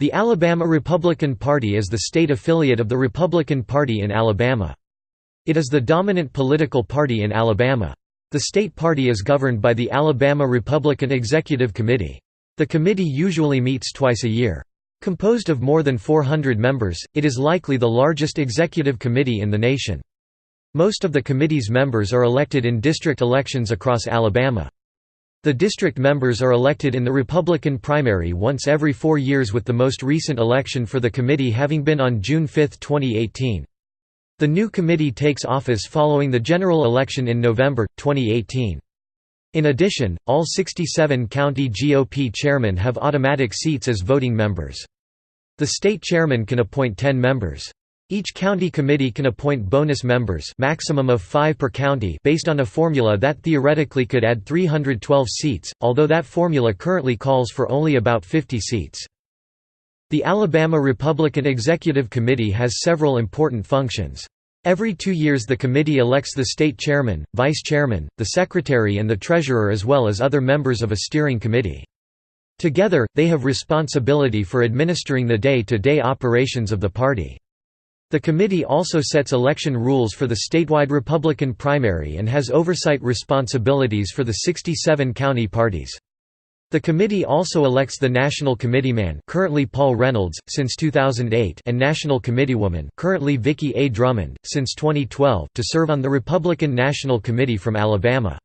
The Alabama Republican Party is the state affiliate of the Republican Party in Alabama. It is the dominant political party in Alabama. The state party is governed by the Alabama Republican Executive Committee. The committee usually meets twice a year. Composed of more than 400 members, it is likely the largest executive committee in the nation. Most of the committee's members are elected in district elections across Alabama. The district members are elected in the Republican primary once every 4 years, with the most recent election for the committee having been on June 5, 2018. The new committee takes office following the general election in November, 2018. In addition, all 67 county GOP chairmen have automatic seats as voting members. The state chairman can appoint 10 members. Each county committee can appoint bonus members, maximum of 5 per county, based on a formula that theoretically could add 312 seats, although that formula currently calls for only about 50 seats. The Alabama Republican Executive Committee has several important functions. Every 2 years the committee elects the state chairman, vice chairman, the secretary and the treasurer, as well as other members of a steering committee. Together, they have responsibility for administering the day-to-day operations of the party. The committee also sets election rules for the statewide Republican primary and has oversight responsibilities for the 67 county parties. The committee also elects the National Committeeman, currently Paul Reynolds, since 2008, and National Committeewoman, currently Vicki A. Drummond, since 2012, to serve on the Republican National Committee from Alabama.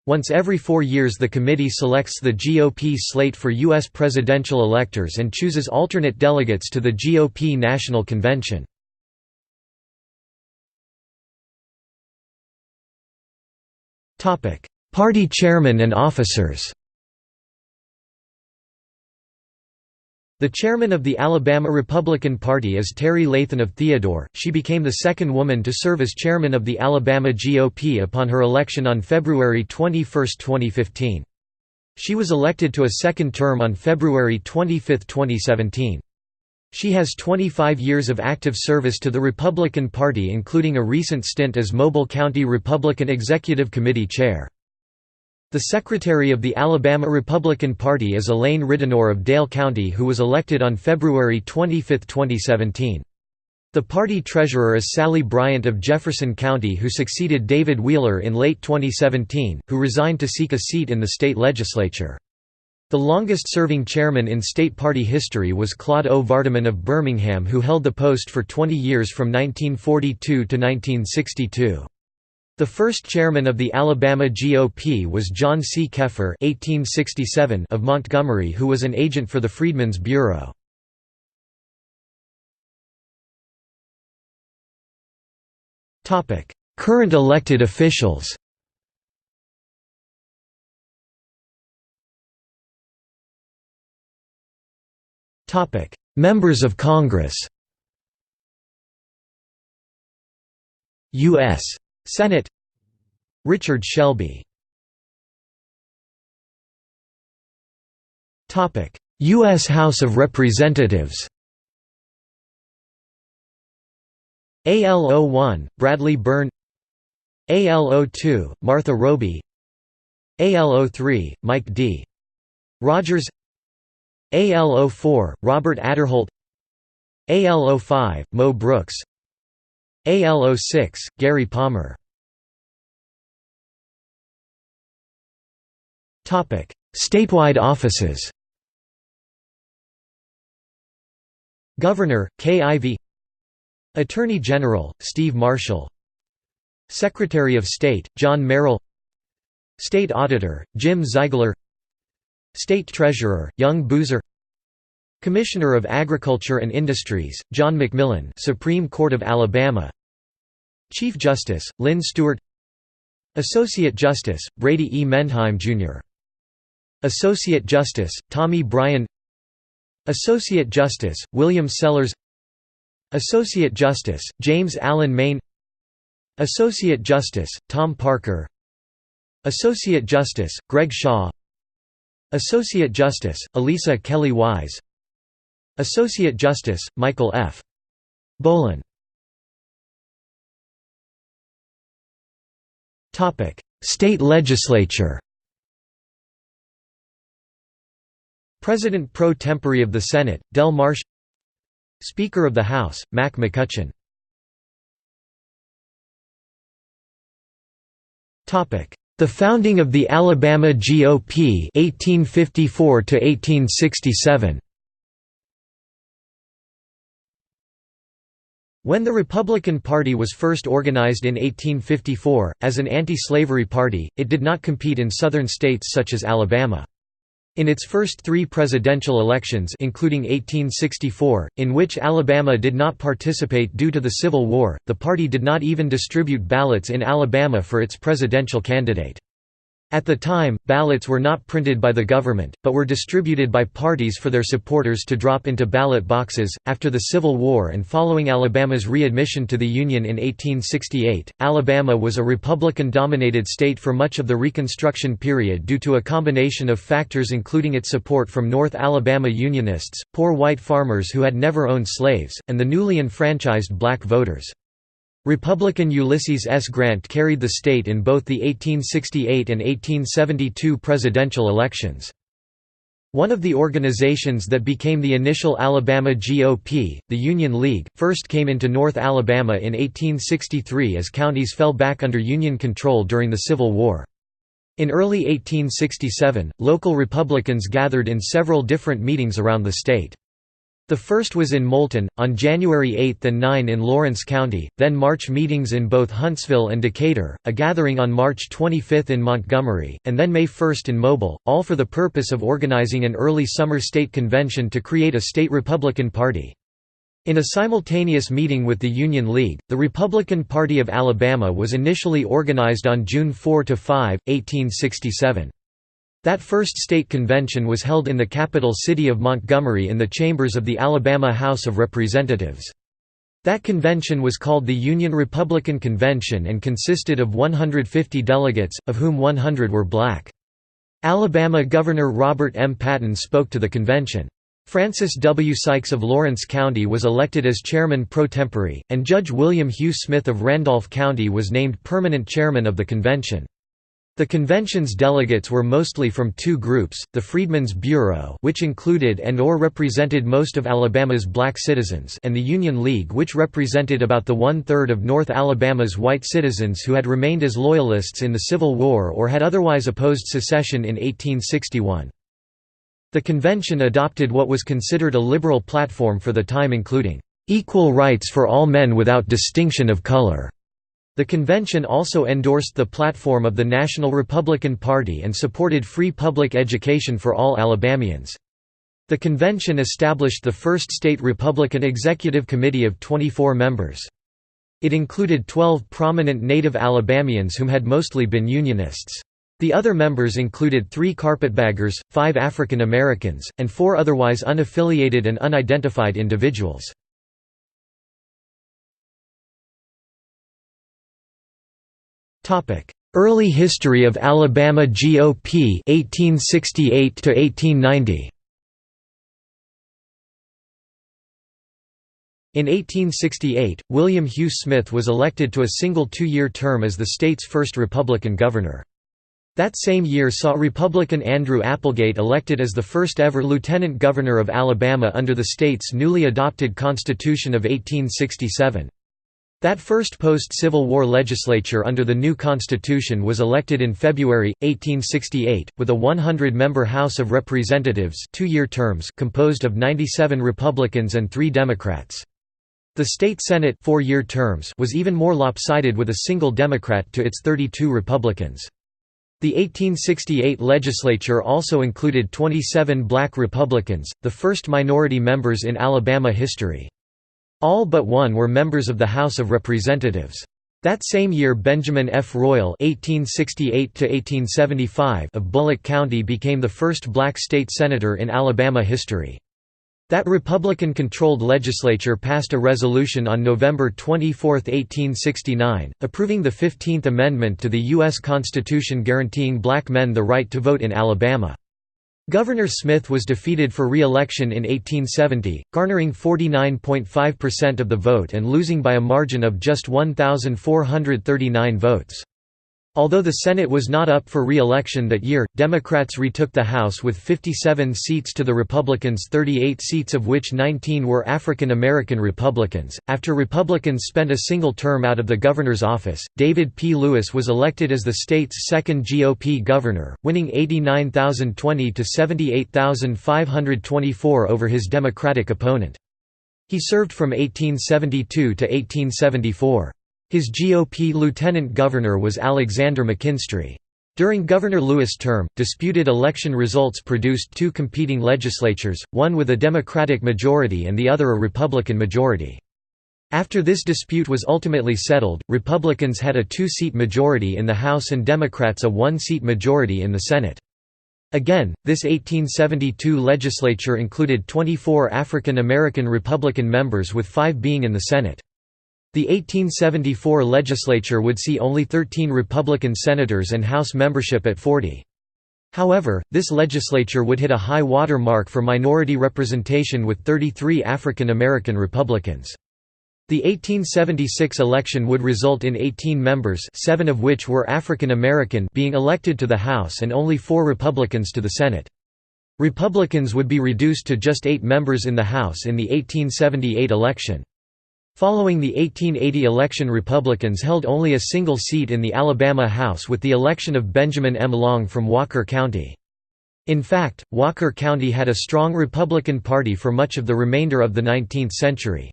Once every 4 years the committee selects the GOP slate for U.S. presidential electors and chooses alternate delegates to the GOP National Convention. Party chairman and officers. The chairman of the Alabama Republican Party is Terry Lathan of Theodore. She became the second woman to serve as chairman of the Alabama GOP upon her election on February 21, 2015. She was elected to a second term on February 25, 2017. She has 25 years of active service to the Republican Party, including a recent stint as Mobile County Republican Executive Committee chair. The secretary of the Alabama Republican Party is Elaine Ridenour of Dale County, who was elected on February 25, 2017. The party treasurer is Sally Bryant of Jefferson County, who succeeded David Wheeler in late 2017, who resigned to seek a seat in the state legislature. The longest-serving chairman in state party history was Claude O. Vardaman of Birmingham, who held the post for 20 years from 1942 to 1962. The first chairman of the Alabama GOP was John C. Keffer (1867) of Montgomery, who was an agent for the Freedmen's Bureau. Current elected officials. Members of Congress. U.S. Senate Richard Shelby. U.S. House of Representatives. AL01 Bradley Byrne, AL02 Martha Roby, AL03 Mike D. Rogers, AL04 Robert Adderholt, AL05 Mo Brooks, AL06 Gary Palmer. Statewide offices. Governor, Kay Ivey. Attorney General, Steve Marshall. Secretary of State, John Merrill. State Auditor, Jim Ziegler. State Treasurer, Young Boozer. Commissioner of Agriculture and Industries, John McMillan, Supreme Court of Alabama. Chief Justice, Lynn Stewart. Associate Justice, Brady E. Mendheim, Jr. Associate Justice, Tommy Bryan. Associate Justice, William Sellers. Associate Justice, James Allen Main. Associate Justice, Tom Parker. Associate Justice, Greg Shaw. Associate Justice, Elisa Kelly Wise. Associate Justice, Michael F. Bolin. State Legislature. President pro tempore of the Senate, Del Marsh. Speaker of the House, Mac McCutcheon. The founding of the Alabama GOP 1854 to 1867. When the Republican Party was first organized in 1854, as an anti-slavery party, it did not compete in southern states such as Alabama. In its first three presidential elections, including 1864, in which Alabama did not participate due to the Civil War, the party did not even distribute ballots in Alabama for its presidential candidate. At the time, ballots were not printed by the government, but were distributed by parties for their supporters to drop into ballot boxes. After the Civil War and following Alabama's readmission to the Union in 1868, Alabama was a Republican-dominated state for much of the Reconstruction period due to a combination of factors including its support from North Alabama Unionists, poor white farmers who had never owned slaves, and the newly enfranchised black voters. Republican Ulysses S. Grant carried the state in both the 1868 and 1872 presidential elections. One of the organizations that became the initial Alabama GOP, the Union League, first came into North Alabama in 1863 as counties fell back under Union control during the Civil War. In early 1867, local Republicans gathered in several different meetings around the state. The first was in Moulton, on January 8 and 9 in Lawrence County, then March meetings in both Huntsville and Decatur, a gathering on March 25 in Montgomery, and then May 1 in Mobile, all for the purpose of organizing an early summer state convention to create a state Republican Party. In a simultaneous meeting with the Union League, the Republican Party of Alabama was initially organized on June 4–5, 1867. That first state convention was held in the capital city of Montgomery in the chambers of the Alabama House of Representatives. That convention was called the Union Republican Convention and consisted of 150 delegates, of whom 100 were black. Alabama Governor Robert M. Patton spoke to the convention. Francis W. Sykes of Lawrence County was elected as chairman pro tempore, and Judge William Hugh Smith of Randolph County was named permanent chairman of the convention. The convention's delegates were mostly from two groups, the Freedmen's Bureau, which included and/or represented most of Alabama's black citizens, and the Union League, which represented about the one-third of North Alabama's white citizens who had remained as Loyalists in the Civil War or had otherwise opposed secession in 1861. The convention adopted what was considered a liberal platform for the time, including, "equal rights for all men without distinction of color." The convention also endorsed the platform of the National Republican Party and supported free public education for all Alabamians. The convention established the first state Republican executive committee of 24 members. It included 12 prominent native Alabamians whom had mostly been Unionists. The other members included 3 carpetbaggers, 5 African Americans, and 4 otherwise unaffiliated and unidentified individuals. Early history of Alabama GOP 1868 to 1890. In 1868, William Hugh Smith was elected to a single 2-year term as the state's first Republican governor. That same year saw Republican Andrew Applegate elected as the first ever lieutenant governor of Alabama under the state's newly adopted Constitution of 1867. That first post-Civil War legislature under the new Constitution was elected in February, 1868, with a 100-member House of Representatives 2-year terms composed of 97 Republicans and 3 Democrats. The state Senate 4-year terms was even more lopsided with a single Democrat to its 32 Republicans. The 1868 legislature also included 27 black Republicans, the first minority members in Alabama history. All but one were members of the House of Representatives. That same year Benjamin F. Royal (1868–1875) of Bullock County became the first black state senator in Alabama history. That Republican-controlled legislature passed a resolution on November 24, 1869, approving the 15th Amendment to the U.S. Constitution guaranteeing black men the right to vote in Alabama. Governor Smith was defeated for re-election in 1870, garnering 49.5% of the vote and losing by a margin of just 1,439 votes. Although the Senate was not up for re-election that year, Democrats retook the House with 57 seats to the Republicans' 38 seats, of which 19 were African American Republicans. After Republicans spent a single term out of the governor's office, David P. Lewis was elected as the state's second GOP governor, winning 89,020 to 78,524 over his Democratic opponent. He served from 1872 to 1874. His GOP lieutenant governor was Alexander McKinstry. During Governor Lewis' term, disputed election results produced two competing legislatures, one with a Democratic majority and the other a Republican majority. After this dispute was ultimately settled, Republicans had a two-seat majority in the House and Democrats a one-seat majority in the Senate. Again, this 1872 legislature included 24 African American Republican members, with 5 being in the Senate. The 1874 legislature would see only 13 Republican senators and House membership at 40. However, this legislature would hit a high water mark for minority representation with 33 African American Republicans. The 1876 election would result in 18 members, 7 of which were African American, being elected to the House and only 4 Republicans to the Senate. Republicans would be reduced to just 8 members in the House in the 1878 election. Following the 1880 election, Republicans held only a single seat in the Alabama House with the election of Benjamin M. Long from Walker County. In fact, Walker County had a strong Republican Party for much of the remainder of the 19th century.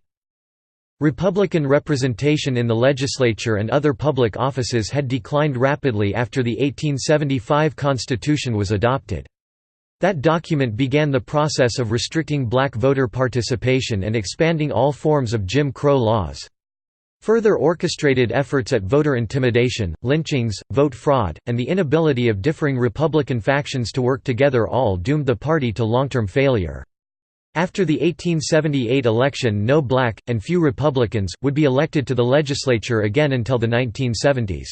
Republican representation in the legislature and other public offices had declined rapidly after the 1875 Constitution was adopted. That document began the process of restricting black voter participation and expanding all forms of Jim Crow laws. Further orchestrated efforts at voter intimidation, lynchings, vote fraud, and the inability of differing Republican factions to work together all doomed the party to long-term failure. After the 1878 election, no black, and few Republicans, would be elected to the legislature again until the 1970s.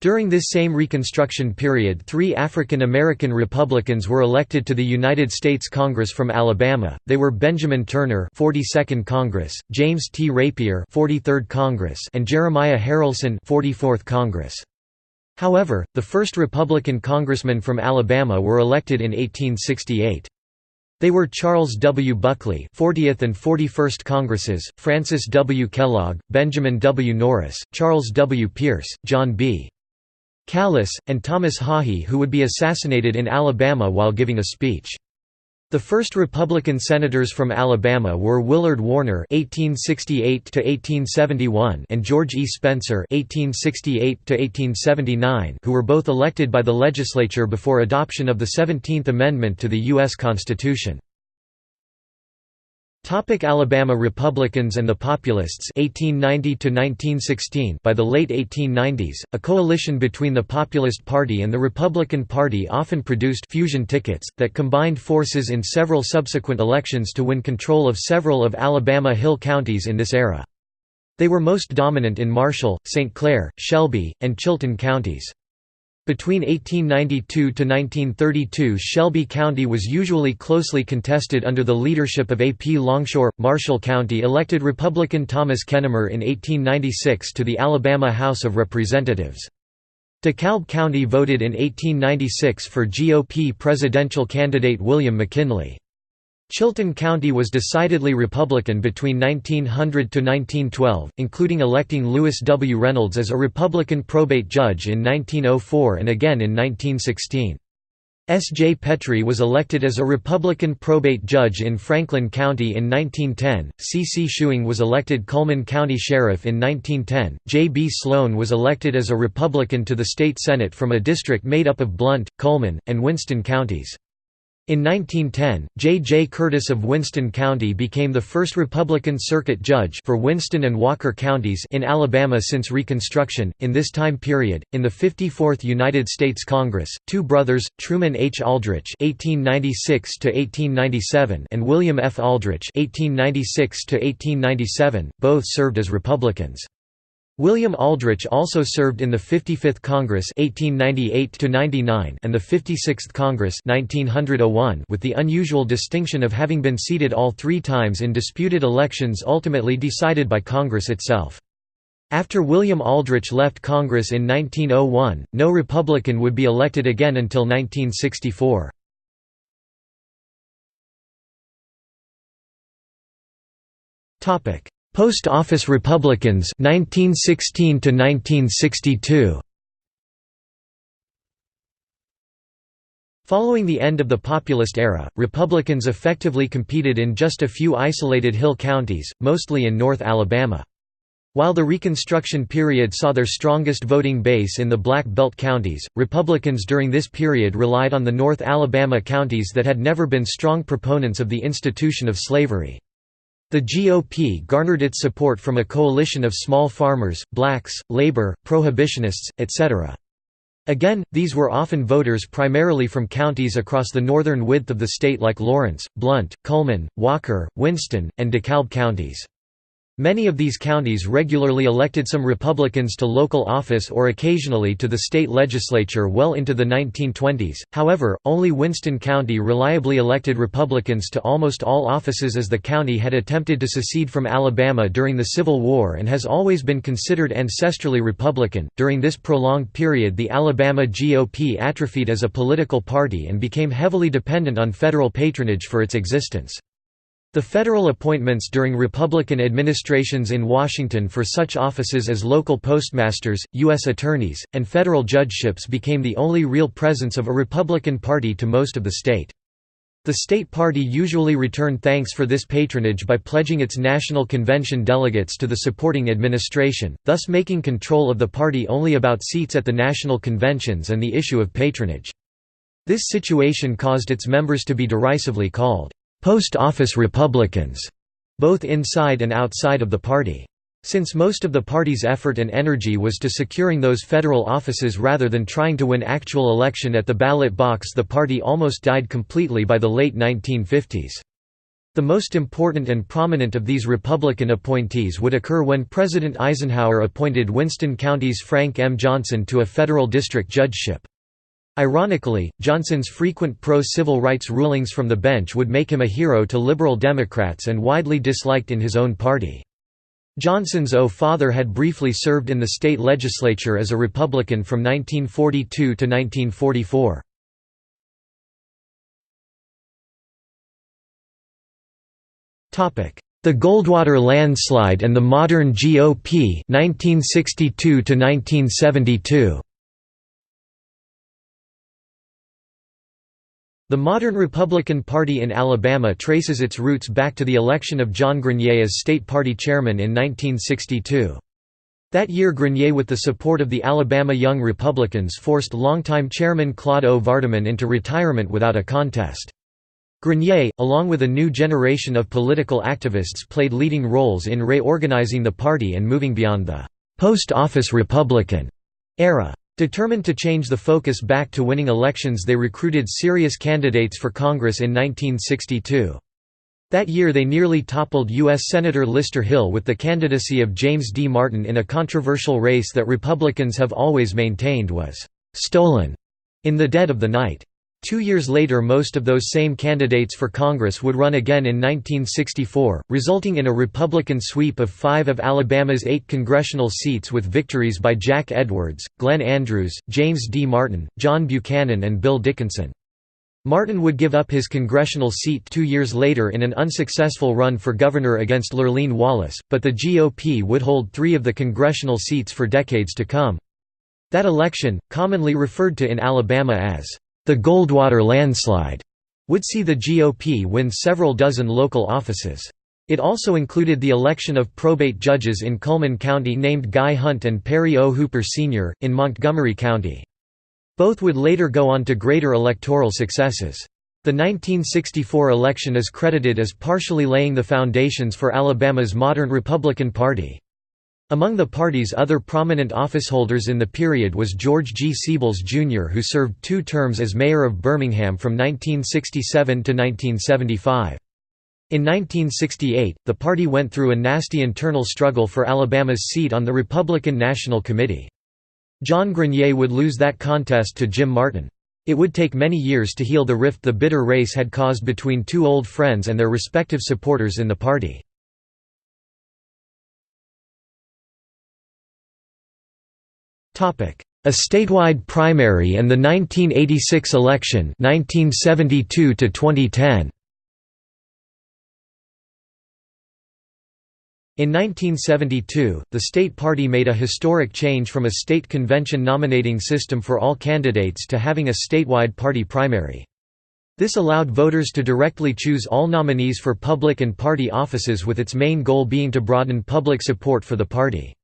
During this same Reconstruction period, 3 African American Republicans were elected to the United States Congress from Alabama. They were Benjamin Turner, 42nd Congress, James T. Rapier, 43rd Congress, and Jeremiah Harrelson, 44th Congress. However, the first Republican congressmen from Alabama were elected in 1868. They were Charles W. Buckley, 40th and 41st Congresses, Francis W. Kellogg, Benjamin W. Norris, Charles W. Pierce, John B. Callis, and Thomas Haughey, who would be assassinated in Alabama while giving a speech. The first Republican senators from Alabama were Willard Warner (1868–1871) and George E. Spencer (1868–1879), who were both elected by the legislature before adoption of the 17th Amendment to the U.S. Constitution. Alabama Republicans and the Populists 1890–1916. By the late 1890s, a coalition between the Populist Party and the Republican Party often produced fusion tickets, that combined forces in several subsequent elections to win control of several of Alabama Hill counties in this era. They were most dominant in Marshall, St. Clair, Shelby, and Chilton counties. Between 1892 to 1932, Shelby County was usually closely contested under the leadership of A. P. Longshore. Marshall County elected Republican Thomas Kennemer in 1896 to the Alabama House of Representatives. DeKalb County voted in 1896 for GOP presidential candidate William McKinley. Chilton County was decidedly Republican between 1900 to 1912, including electing Lewis W. Reynolds as a Republican probate judge in 1904 and again in 1916. S. J. Petrie was elected as a Republican probate judge in Franklin County in 1910, C. C. Schuing was elected Cullman County Sheriff in 1910, J. B. Sloan was elected as a Republican to the state Senate from a district made up of Blount, Cullman, and Winston counties. In 1910, J. J. Curtis of Winston County became the first Republican circuit judge for Winston and Walker counties in Alabama since Reconstruction. In this time period, in the 54th United States Congress, two brothers, Truman H. Aldrich (1896–1897) and William F. Aldrich (1896–1897), both served as Republicans. William Aldrich also served in the 55th Congress (1898–99) and the 56th Congress (1901), with the unusual distinction of having been seated all three times in disputed elections ultimately decided by Congress itself. After William Aldrich left Congress in 1901, no Republican would be elected again until 1964. Post Office Republicans 1916 to 1962. Following the end of the Populist era, Republicans effectively competed in just a few isolated hill counties, mostly in North Alabama. While the Reconstruction period saw their strongest voting base in the Black Belt counties, Republicans during this period relied on the North Alabama counties that had never been strong proponents of the institution of slavery. The GOP garnered its support from a coalition of small farmers, blacks, labor, prohibitionists, etc. Again, these were often voters primarily from counties across the northern width of the state like Lawrence, Blount, Cullman, Walker, Winston, and DeKalb counties. Many of these counties regularly elected some Republicans to local office or occasionally to the state legislature well into the 1920s. However, only Winston County reliably elected Republicans to almost all offices as the county had attempted to secede from Alabama during the Civil War and has always been considered ancestrally Republican. During this prolonged period, the Alabama GOP atrophied as a political party and became heavily dependent on federal patronage for its existence. The federal appointments during Republican administrations in Washington for such offices as local postmasters, U.S. attorneys, and federal judgeships became the only real presence of a Republican Party to most of the state. The state party usually returned thanks for this patronage by pledging its national convention delegates to the supporting administration, thus making control of the party only about seats at the national conventions and the issue of patronage. This situation caused its members to be derisively called Post Office Republicans, both inside and outside of the party. Since most of the party's effort and energy was to securing those federal offices rather than trying to win actual election at the ballot box, the party almost died completely by the late 1950s. The most important and prominent of these Republican appointees would occur when President Eisenhower appointed Winston County's Frank M. Johnson to a federal district judgeship. Ironically, Johnson's frequent pro-civil rights rulings from the bench would make him a hero to liberal Democrats and widely disliked in his own party. Johnson's father had briefly served in the state legislature as a Republican from 1942 to 1944. The Goldwater Landslide and the Modern GOP 1962 to 1972. The modern Republican Party in Alabama traces its roots back to the election of John Grenier as state party chairman in 1962. That year, Grenier, with the support of the Alabama Young Republicans, forced longtime chairman Claude O. Vardaman into retirement without a contest. Grenier, along with a new generation of political activists, played leading roles in reorganizing the party and moving beyond the post office Republican era. Determined to change the focus back to winning elections, they recruited serious candidates for Congress in 1962. That year they nearly toppled U.S. Senator Lister Hill with the candidacy of James D. Martin in a controversial race that Republicans have always maintained was «stolen» in the dead of the night. 2 years later, most of those same candidates for Congress would run again in 1964, resulting in a Republican sweep of 5 of Alabama's 8 congressional seats with victories by Jack Edwards, Glenn Andrews, James D. Martin, John Buchanan and Bill Dickinson. Martin would give up his congressional seat 2 years later in an unsuccessful run for governor against Lurleen Wallace, but the GOP would hold 3 of the congressional seats for decades to come. That election, commonly referred to in Alabama as the Goldwater Landslide, would see the GOP win several dozen local offices. It also included the election of probate judges in Cullman County named Guy Hunt and Perry O. Hooper Sr., in Montgomery County. Both would later go on to greater electoral successes. The 1964 election is credited as partially laying the foundations for Alabama's modern Republican Party. Among the party's other prominent officeholders in the period was George G. Siebels, Jr., who served 2 terms as mayor of Birmingham from 1967 to 1975. In 1968, the party went through a nasty internal struggle for Alabama's seat on the Republican National Committee. John Grenier would lose that contest to Jim Martin. It would take many years to heal the rift the bitter race had caused between 2 old friends and their respective supporters in the party. A statewide primary and the 1986 election 1972 to 2010. In 1972, the state party made a historic change from a state convention nominating system for all candidates to having a statewide party primary. This allowed voters to directly choose all nominees for public and party offices, with its main goal being to broaden public support for the party.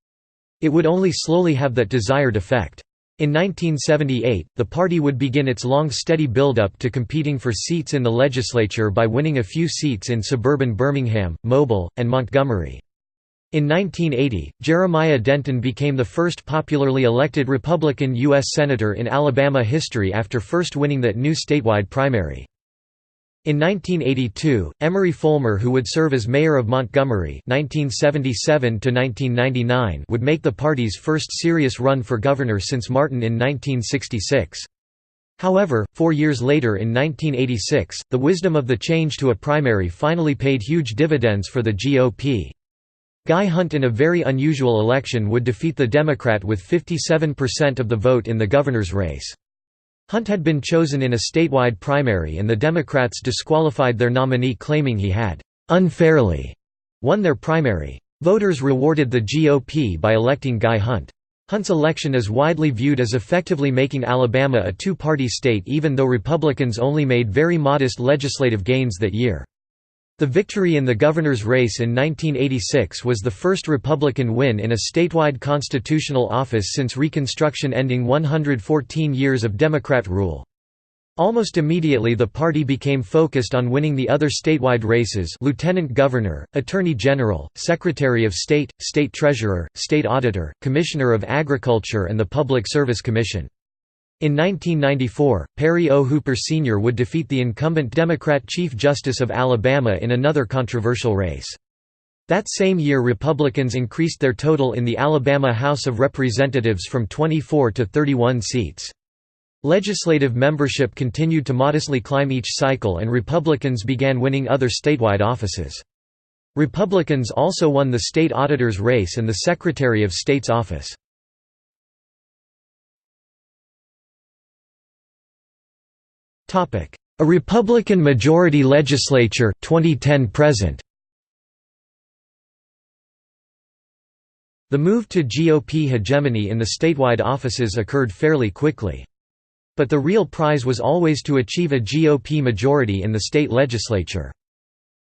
It would only slowly have that desired effect. In 1978, the party would begin its long steady build-up to competing for seats in the legislature by winning a few seats in suburban Birmingham, Mobile, and Montgomery. In 1980, Jeremiah Denton became the first popularly elected Republican U.S. Senator in Alabama history after first winning that new statewide primary. In 1982, Emory Fulmer, who would serve as mayor of Montgomery 1977 to 1999, would make the party's first serious run for governor since Martin in 1966. However, 4 years later in 1986, the wisdom of the change to a primary finally paid huge dividends for the GOP. Guy Hunt, in a very unusual election, would defeat the Democrat with 57% of the vote in the governor's race. Hunt had been chosen in a statewide primary and the Democrats disqualified their nominee, claiming he had unfairly won their primary. Voters rewarded the GOP by electing Guy Hunt. Hunt's election is widely viewed as effectively making Alabama a two-party state, even though Republicans only made very modest legislative gains that year. The victory in the governor's race in 1986 was the first Republican win in a statewide constitutional office since Reconstruction, ending 114 years of Democrat rule. Almost immediately the party became focused on winning the other statewide races: lieutenant governor, attorney general, secretary of state, state treasurer, state auditor, commissioner of agriculture and the Public Service Commission. In 1994, Perry O. Hooper Sr. would defeat the incumbent Democrat Chief Justice of Alabama in another controversial race. That same year, Republicans increased their total in the Alabama House of Representatives from 24 to 31 seats. Legislative membership continued to modestly climb each cycle, and Republicans began winning other statewide offices. Republicans also won the state auditor's race and the Secretary of State's office. A Republican majority legislature 2010–present. The move to GOP hegemony in the statewide offices occurred fairly quickly. But the real prize was always to achieve a GOP majority in the state legislature.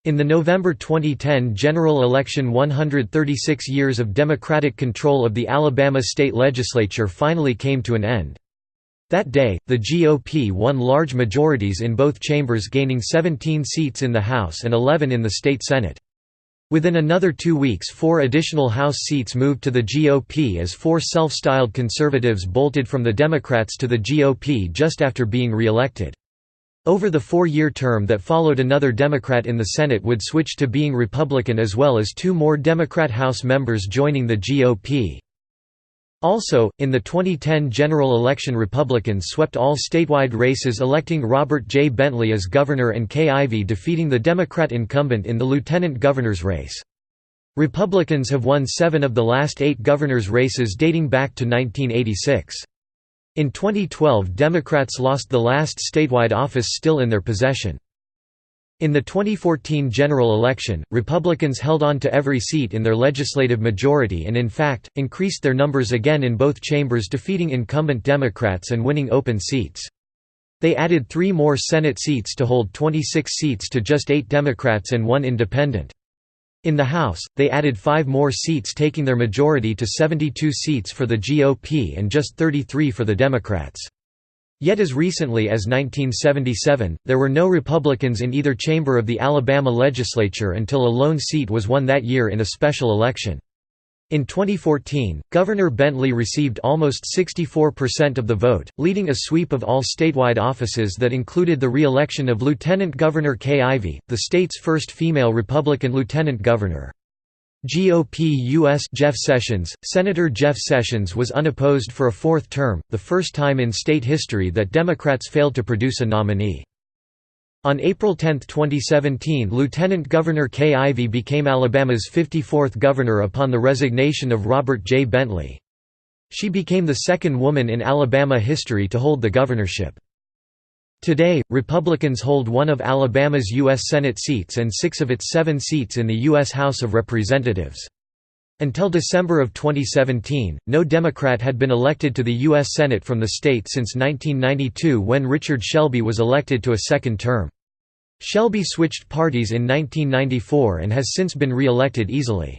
In the November 2010 general election, 136 years of Democratic control of the Alabama state legislature finally came to an end. That day, the GOP won large majorities in both chambers, gaining 17 seats in the House and 11 in the state Senate. Within another 2 weeks, 4 additional House seats moved to the GOP as 4 self-styled conservatives bolted from the Democrats to the GOP just after being re-elected. Over the 4-year term that followed, another Democrat in the Senate would switch to being Republican, as well as 2 more Democrat House members joining the GOP. Also, in the 2010 general election, Republicans swept all statewide races, electing Robert J. Bentley as governor and Kay Ivey defeating the Democrat incumbent in the lieutenant governor's race. Republicans have won 7 of the last 8 governor's races dating back to 1986. In 2012, Democrats lost the last statewide office still in their possession. In the 2014 general election, Republicans held on to every seat in their legislative majority and, in fact, increased their numbers again in both chambers, defeating incumbent Democrats and winning open seats. They added 3 more Senate seats to hold 26 seats to just 8 Democrats and 1 independent. In the House, they added 5 more seats, taking their majority to 72 seats for the GOP and just 33 for the Democrats. Yet as recently as 1977, there were no Republicans in either chamber of the Alabama legislature until a lone seat was won that year in a special election. In 2014, Governor Bentley received almost 64% of the vote, leading a sweep of all statewide offices that included the re-election of Lieutenant Governor Kay Ivey, the state's first female Republican lieutenant governor. GOP U.S. Jeff Sessions. Senator Jeff Sessions was unopposed for a 4th term, the first time in state history that Democrats failed to produce a nominee. On April 10, 2017, Lieutenant Governor Kay Ivey became Alabama's 54th governor upon the resignation of Robert J. Bentley. She became the second woman in Alabama history to hold the governorship. Today, Republicans hold one of Alabama's U.S. Senate seats and 6 of its 7 seats in the U.S. House of Representatives. Until December of 2017, no Democrat had been elected to the U.S. Senate from the state since 1992 when Richard Shelby was elected to a second term. Shelby switched parties in 1994 and has since been re-elected easily.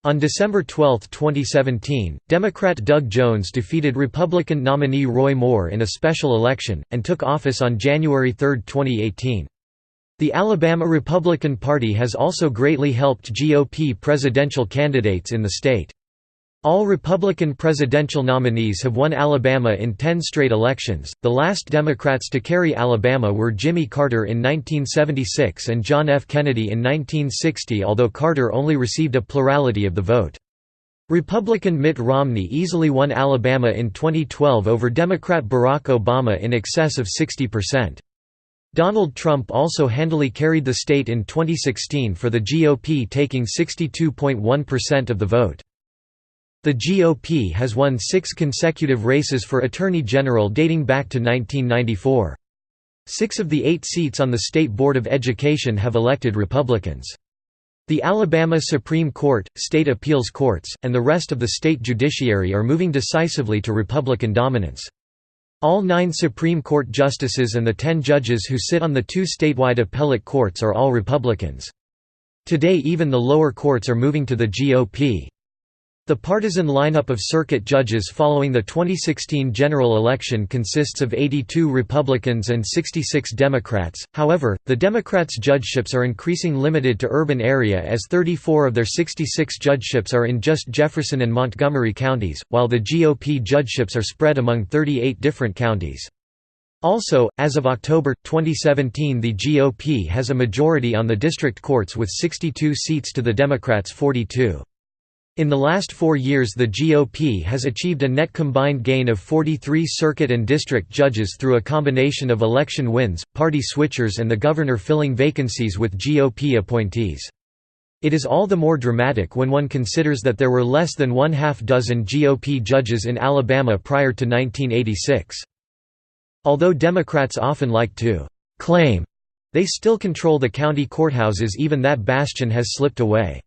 On December 12, 2017, Democrat Doug Jones defeated Republican nominee Roy Moore in a special election, and took office on January 3, 2018. The Alabama Republican Party has also greatly helped GOP presidential candidates in the state. All Republican presidential nominees have won Alabama in 10 straight elections. The last Democrats to carry Alabama were Jimmy Carter in 1976 and John F. Kennedy in 1960, although Carter only received a plurality of the vote. Republican Mitt Romney easily won Alabama in 2012 over Democrat Barack Obama in excess of 60%. Donald Trump also handily carried the state in 2016 for the GOP, taking 62.1% of the vote. The GOP has won 6 consecutive races for Attorney General dating back to 1994. 6 of the 8 seats on the State Board of Education have elected Republicans. The Alabama Supreme Court, state appeals courts, and the rest of the state judiciary are moving decisively to Republican dominance. All 9 Supreme Court justices and the 10 judges who sit on the 2 statewide appellate courts are all Republicans. Today even the lower courts are moving to the GOP. The partisan lineup of circuit judges following the 2016 general election consists of 82 Republicans and 66 Democrats. However, the Democrats' judgeships are increasing limited to urban area as 34 of their 66 judgeships are in just Jefferson and Montgomery counties, while the GOP judgeships are spread among 38 different counties. Also, as of October 2017, the GOP has a majority on the district courts with 62 seats to the Democrats' 42. In the last 4 years the GOP has achieved a net combined gain of 43 circuit and district judges through a combination of election wins, party switchers and the governor filling vacancies with GOP appointees. It is all the more dramatic when one considers that there were less than 1/2 dozen GOP judges in Alabama prior to 1986. Although Democrats often like to claim they still control the county courthouses, even that bastion has slipped away.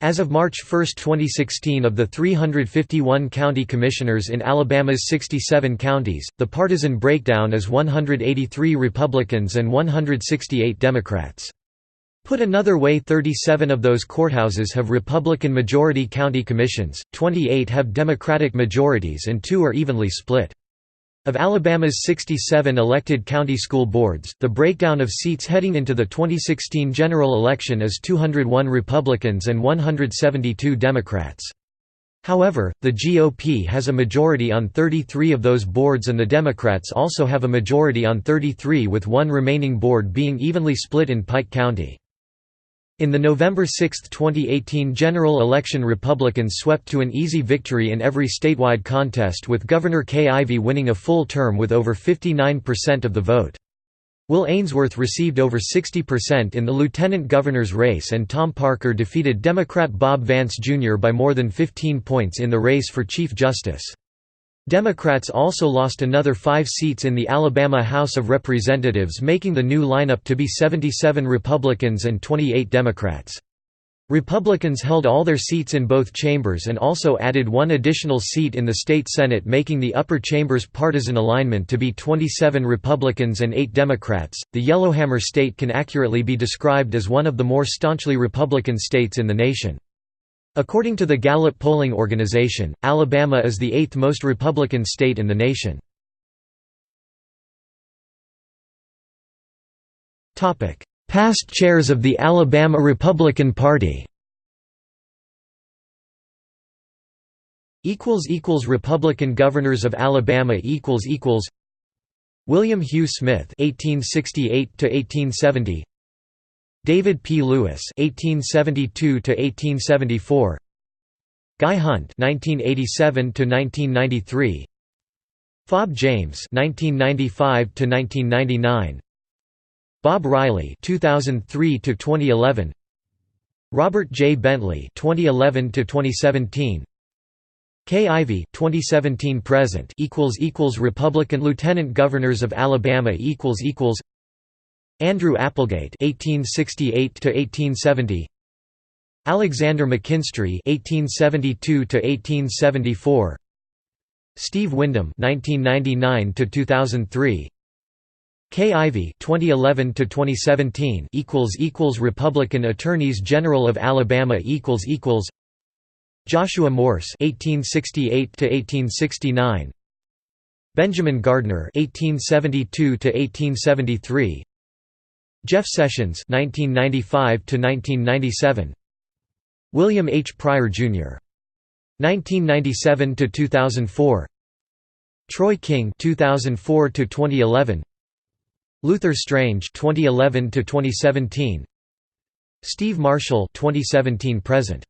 As of March 1, 2016, of the 351 county commissioners in Alabama's 67 counties, the partisan breakdown is 183 Republicans and 168 Democrats. Put another way, 37 of those courthouses have Republican-majority county commissions, 28 have Democratic majorities and 2 are evenly split. Of Alabama's 67 elected county school boards, the breakdown of seats heading into the 2016 general election is 201 Republicans and 172 Democrats. However, the GOP has a majority on 33 of those boards and the Democrats also have a majority on 33, with one remaining board being evenly split in Pike County. In the November 6, 2018 general election, Republicans swept to an easy victory in every statewide contest, with Governor Kay Ivey winning a full term with over 59% of the vote. Will Ainsworth received over 60% in the lieutenant governor's race, and Tom Parker defeated Democrat Bob Vance Jr. by more than 15 points in the race for Chief Justice. Democrats also lost another 5 seats in the Alabama House of Representatives, making the new lineup to be 77 Republicans and 28 Democrats. Republicans held all their seats in both chambers and also added one additional seat in the state Senate, making the upper chamber's partisan alignment to be 27 Republicans and 8 Democrats. The Yellowhammer State can accurately be described as one of the more staunchly Republican states in the nation. According to the Gallup polling organization, Alabama is the 8th most Republican state in the nation. Past chairs of the Alabama Republican Party. Republican governors of Alabama. William Hugh Smith (1868–1870), David P. Lewis (1872–1874), Guy Hunt (1987–1993), Fob James (1995–1999), Bob Riley (2003–2011), Robert J. Bentley (2011–2017), Kay Ivey 2017 present == Republican Lieutenant Governors of Alabama == Andrew Applegate 1868 to 1870 Alexander McKinstry 1872 to 1874 Steve Windom 1999 to 2003 Kay Ivey 2011 to 2017 == Republican Attorneys General of Alabama == Joshua Morse 1868 to 1869 Benjamin Gardner 1872 to 1873 Jeff Sessions 1995 to 1997 William H. Pryor Jr. 1997 to 2004 Troy King 2004 to 2011 Luther Strange 2011 to 2017 Steve Marshall 2017 present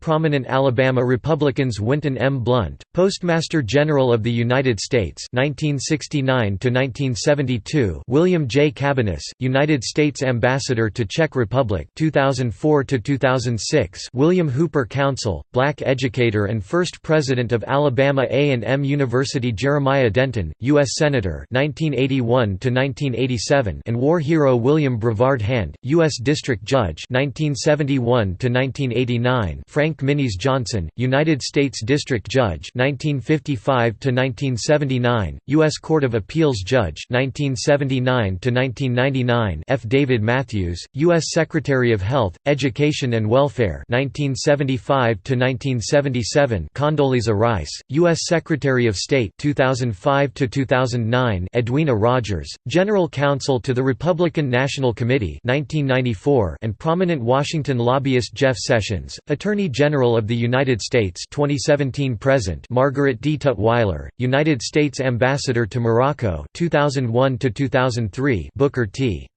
Prominent Alabama Republicans Winton M. Blunt, Postmaster General of the United States 1969 to 1972 William J. Cabanis, United States Ambassador to Czech Republic 2004 to 2006 William Hooper Counsel, black educator and first president of Alabama A&M University Jeremiah Denton, U.S. Senator 1981 to 1987 and war hero William Brevard Hand, U.S. District Judge 1971 to 1989 Frank Minnies Johnson, United States District Judge 1955 to 1979, U.S. Court of Appeals Judge 1979 to 1999 F. David Matthews, U.S. Secretary of Health, Education and Welfare 1975 to 1977 Condoleezza Rice, U.S. Secretary of State 2005 to 2009 Edwina Rogers, General Counsel to the Republican National Committee 1994 and prominent Washington lobbyist Jeff Sessions, Attorney General of the United States 2017 present Margaret D. Tutwiler, United States Ambassador to Morocco 2001 to 2003 Booker T.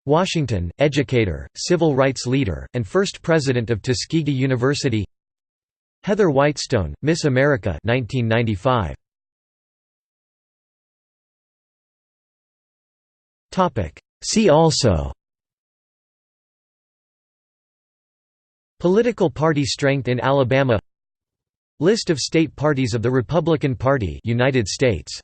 Washington, educator, civil rights leader, and first president of Tuskegee University. Heather Whitestone, Miss America 1995. Topic: See also Political party strength in Alabama List of state parties of the Republican Party United States